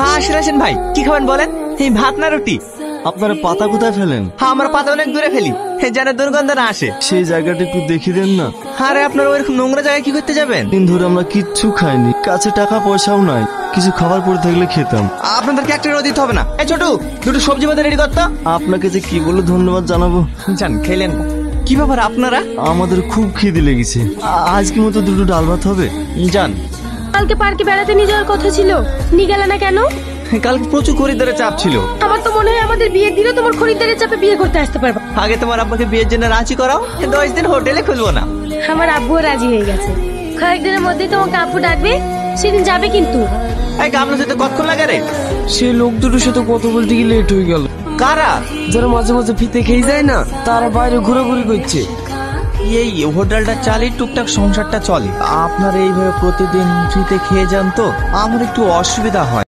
হ্যাঁ আসেন আসেন ভাই, কি খাবেন বলেন? এই ভাত না রুটি? আপনারা পাতা কোথায় ফেলেন? হ্যাঁ আমরা পাতা অনেক দূরে ফেলি, যেন দুর্গন্ধ না আসে। সেই জায়গাটা একটু দেখিয়ে দেন না। আরে আপনারা ওইরকম নোংরা জায়গায় কি করতে যাবেন? দিন ধরে আমরা কিচ্ছু খাইনি, কাছে টাকা পয়সাও নাই, কিছু খাবার পড়ে থাকলে খেতাম। আপনাদেরকে একটা রোদ দিতে হবে না। এই ছোটু, দুটো সবজি বাজার রেডি করতো। আপনাকে যে কি বলে ধন্যবাদ জানাবো। যান খেলেন। কি ব্যাপার আপনারা? আমাদের খুব খিদে লেগেছে, আজকে মতো দুটো ডাল ভাত হবে। যান। কালকে পার্কে বেড়াতে নিয়ে যাওয়ার কথা ছিল, নিয়ে গেলে না কেন? কালকে প্রচুর খরিদ্দারের চাপ ছিল। আমার তো মনে হয় আমাদের বিয়ের দিনও তোমার খরিদ্দারের চাপে বিয়ে করতে আসতে পারবা। আগে তোমার আব্বাকে বিয়ের জন্য রাজি করাও, 10 দিন হোটেলে খুলবো না। আমার আব্বুও রাজি হয়ে গেছে, কয়েকদিনের মধ্যেই তোমাকে আপু ডাকবে, সেদিন যাবে কিন্তু। এই গামলা সাথে কতক্ষণ লাগে রে? সে লোক দুটোর সাথে কথা বলতে গিয়ে লেট হয়ে গেল। কারা? যারা মাঝে মাঝে ফিতে খেয়ে যায় না, তারা বাইরে ঘোরাঘুরি করছে। এই হোটেলটা চালিয়ে টুকটাক সংসারটা চলে। আপনার এইভাবে প্রতিদিন ফ্রিতে খেয়ে যান তো আমার একটু অসুবিধা হয়।